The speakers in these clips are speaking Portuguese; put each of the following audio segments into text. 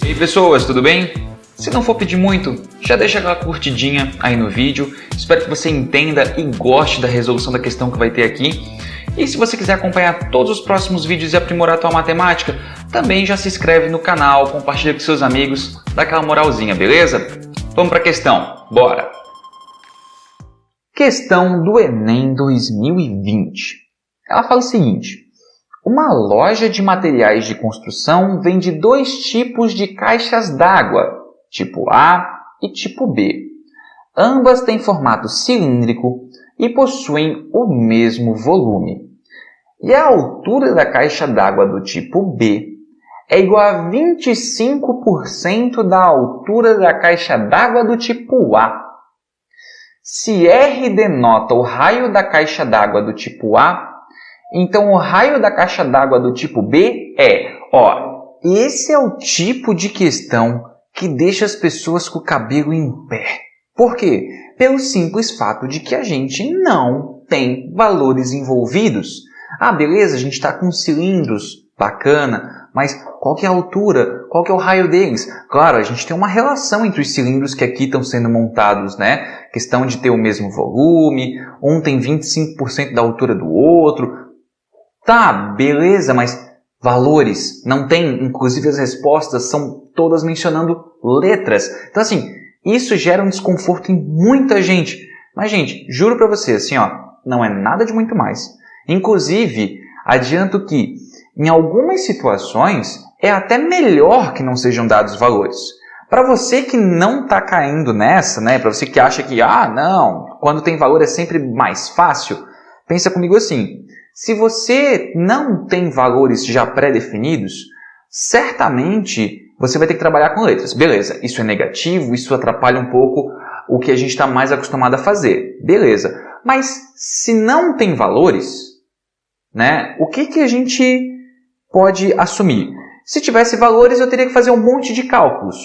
E aí pessoas, tudo bem? Se não for pedir muito, já deixa aquela curtidinha aí no vídeo. Espero que você entenda e goste da resolução da questão que vai ter aqui. E se você quiser acompanhar todos os próximos vídeos e aprimorar a tua matemática, também já se inscreve no canal, compartilha com seus amigos, dá aquela moralzinha, beleza? Vamos para a questão, bora! Questão do Enem 2020. Ela fala o seguinte: uma loja de materiais de construção vende dois tipos de caixas d'água, tipo A e tipo B. Ambas têm formato cilíndrico e possuem o mesmo volume. E a altura da caixa d'água do tipo B é igual a 25% da altura da caixa d'água do tipo A. Se R denota o raio da caixa d'água do tipo A, então o raio da caixa d'água do tipo B é, esse é o tipo de questão que deixa as pessoas com o cabelo em pé. Por quê? Pelo simples fato de que a gente não tem valores envolvidos. Ah, beleza, a gente está com cilindros, bacana, mas qual que é a altura? Qual que é o raio deles? Claro, a gente tem uma relação entre os cilindros que aqui estão sendo montados, né? Questão de ter o mesmo volume, um tem 25% da altura do outro. Tá, beleza, mas valores não tem, inclusive as respostas são todas mencionando letras. Então assim, isso gera um desconforto em muita gente. Mas gente, juro pra você, assim não é nada de muito mais. Inclusive, adianto que em algumas situações é até melhor que não sejam dados valores. Para você que não está caindo nessa, né? Para você que acha que, não, quando tem valor é sempre mais fácil, pensa comigo assim. Se você não tem valores já pré-definidos, certamente você vai ter que trabalhar com letras. Beleza, isso é negativo, isso atrapalha um pouco o que a gente está mais acostumado a fazer. Beleza, mas se não tem valores, né, o que a gente pode assumir? Se tivesse valores, eu teria que fazer um monte de cálculos,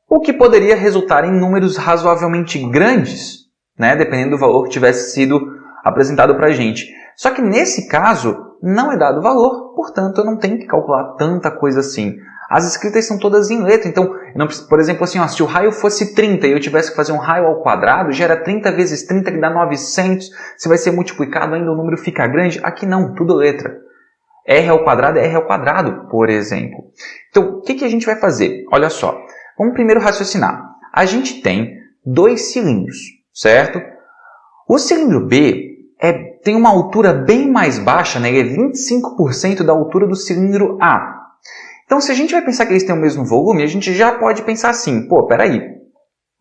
o que poderia resultar em números razoavelmente grandes, né, dependendo do valor que tivesse sido apresentado para a gente. Só que nesse caso, não é dado valor, portanto, eu não tenho que calcular tanta coisa assim. As escritas são todas em letra, então, por exemplo, assim, se o raio fosse 30 e eu tivesse que fazer um raio ao quadrado, gera 30 vezes 30 que dá 900, se vai ser multiplicado ainda o número fica grande. Aqui não, tudo letra. R ao quadrado é R ao quadrado, por exemplo. Então, o que a gente vai fazer? Olha só, vamos primeiro raciocinar. A gente tem dois cilindros, certo? O cilindro B tem uma altura bem mais baixa, né? Ele é 25% da altura do cilindro A. Então, se a gente vai pensar que eles têm o mesmo volume, a gente já pode pensar assim, peraí,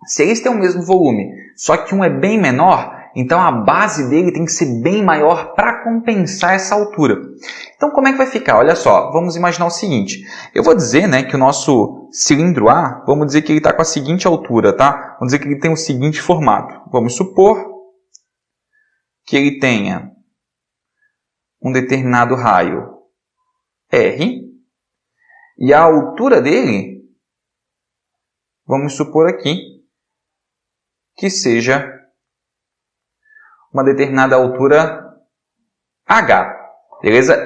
se eles têm o mesmo volume, só que um é bem menor, então a base dele tem que ser bem maior para compensar essa altura. Então, como é que vai ficar? Olha só, vamos imaginar o seguinte, eu vou dizer, né, que o nosso cilindro A, vamos dizer que ele está com a seguinte altura, tá? Vamos dizer que ele tem o seguinte formato. Vamos supor que ele tenha um determinado raio R, e a altura dele, vamos supor aqui, que seja uma determinada altura H. Beleza?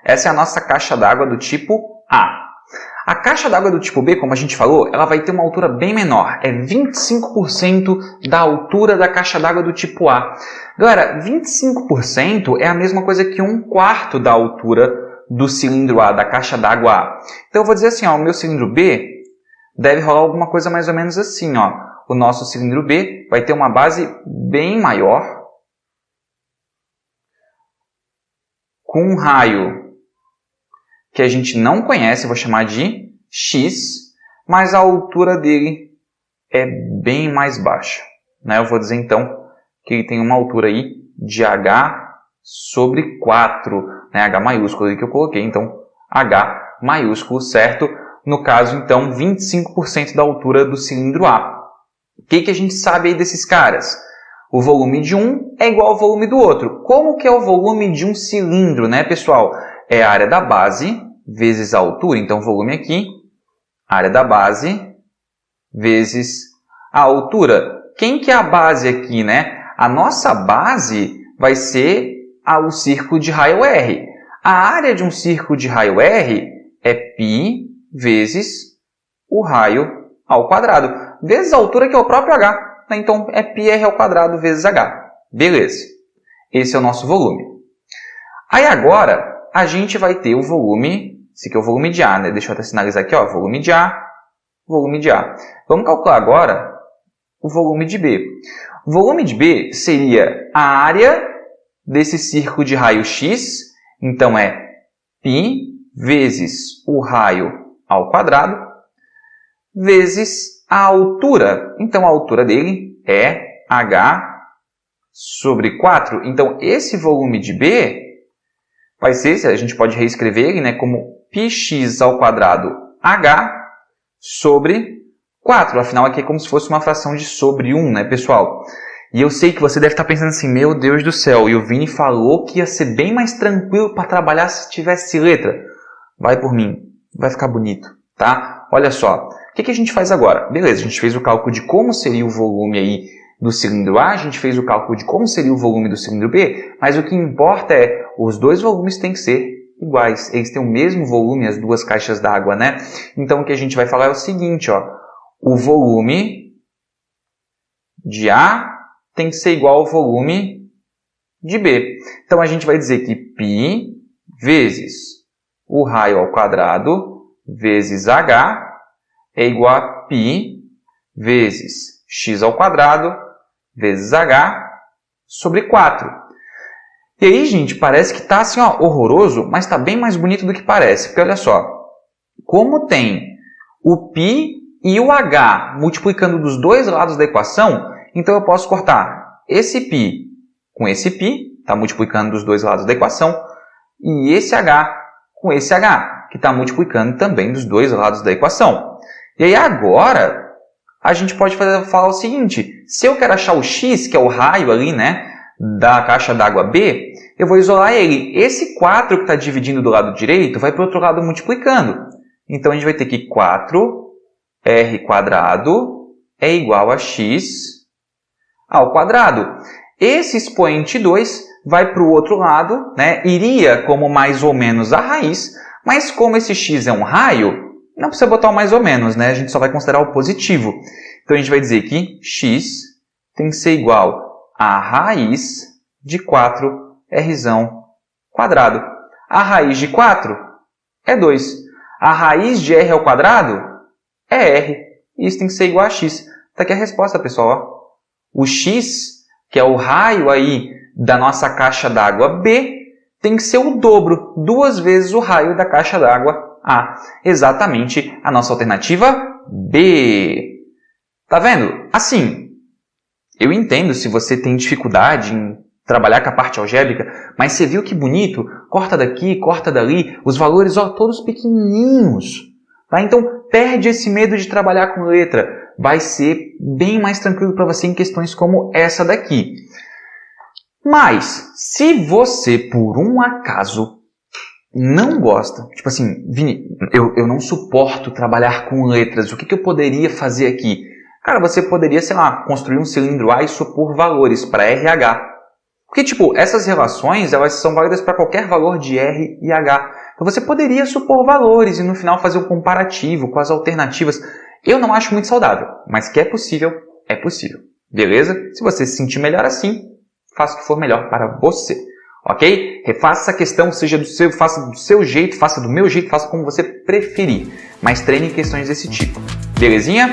Essa é a nossa caixa d'água do tipo A. A caixa d'água do tipo B, como a gente falou, ela vai ter uma altura bem menor. É 25% da altura da caixa d'água do tipo A. Galera, 25% é a mesma coisa que 1/4 da altura do cilindro A, da caixa d'água A. Então eu vou dizer assim, o meu cilindro B deve rolar alguma coisa mais ou menos assim, O nosso cilindro B vai ter uma base bem maior, com um raio que a gente não conhece, eu vou chamar de X, mas a altura dele é bem mais baixa, né? Eu vou dizer então que ele tem uma altura aí de H sobre 4, né? H maiúsculo aí que eu coloquei, então H maiúsculo, certo? No caso, então, 25% da altura do cilindro A. O que a gente sabe aí desses caras? O volume de um é igual ao volume do outro. Como que é o volume de um cilindro, né, pessoal? É a área da base vezes a altura. Então, volume aqui, área da base vezes a altura. Quem que é a base aqui, né? A nossa base vai ser o círculo de raio R. A área de um círculo de raio R é π vezes o raio ao quadrado, vezes a altura, que é o próprio h. Então, é πr ao quadrado vezes h. Beleza. Esse é o nosso volume. Aí agora, a gente vai ter o volume, esse aqui é o volume de A, né? Deixa eu até sinalizar aqui, ó, volume de A, volume de A. Vamos calcular agora o volume de B. O volume de B seria a área desse círculo de raio X, então é π vezes o raio ao quadrado, vezes a altura. Então, a altura dele é h sobre 4. Então, esse volume de B vai ser, a gente pode reescrever ele, né, como πx ao quadrado h sobre 4. Afinal, aqui é como se fosse uma fração de sobre 1, né, pessoal? E eu sei que você deve estar pensando assim, meu Deus do céu, e o Vini falou que ia ser bem mais tranquilo para trabalhar se tivesse letra. Vai por mim, vai ficar bonito, tá? Olha só, o que a gente faz agora? Beleza, a gente fez o cálculo de como seria o volume aí do cilindro A, a gente fez o cálculo de como seria o volume do cilindro B, mas o que importa é, os dois volumes têm que ser iguais, eles têm o mesmo volume, as duas caixas d'água, né? Então, o que a gente vai falar é o seguinte, ó, o volume de A tem que ser igual ao volume de B. Então, a gente vai dizer que π vezes o raio ao quadrado vezes h é igual a π vezes x ao quadrado vezes h sobre 4. E aí, gente, parece que está assim, ó, horroroso, mas está bem mais bonito do que parece. Porque olha só, como tem o π e o h multiplicando dos dois lados da equação, então eu posso cortar esse π com esse π, está multiplicando dos dois lados da equação, e esse h com esse h, que está multiplicando também dos dois lados da equação. E aí agora, a gente pode falar o seguinte, se eu quero achar o x, que é o raio ali, né, da caixa d'água B, eu vou isolar ele. Esse 4 que está dividindo do lado direito vai para o outro lado multiplicando. Então, a gente vai ter que 4r² é igual a x ao quadrado. Esse expoente 2 vai para o outro lado, né? Iria como mais ou menos a raiz, mas como esse x é um raio, não precisa botar o mais ou menos, né? A gente só vai considerar o positivo. Então, a gente vai dizer que x tem que ser igual a raiz de 4r². A raiz de 4 é 2. A raiz de r² é r. Isso tem que ser igual a x. Está aqui a resposta, pessoal. Ó. O x, que é o raio aí da nossa caixa d'água B, tem que ser o dobro, 2 vezes o raio da caixa d'água A. Exatamente a nossa alternativa B. Tá vendo? Assim, eu entendo se você tem dificuldade em trabalhar com a parte algébrica, mas você viu que bonito? Corta daqui, corta dali, os valores, ó, todos pequenininhos. Tá? Então, perde esse medo de trabalhar com letra. Vai ser bem mais tranquilo para você em questões como essa daqui. Mas, se você, por um acaso, não gosta, tipo assim, Vini, eu não suporto trabalhar com letras, o que eu poderia fazer aqui? Cara, você poderia, sei lá, construir um cilindro A e supor valores para RH. Porque, tipo, essas relações, elas são válidas para qualquer valor de R e H. Então, você poderia supor valores e, no final, fazer um comparativo com as alternativas. Eu não acho muito saudável, mas que é possível, é possível. Beleza? Se você se sentir melhor assim, faça o que for melhor para você. Ok? Refaça essa questão, faça do seu jeito, faça do meu jeito, faça como você preferir. Mas treine questões desse tipo. Belezinha?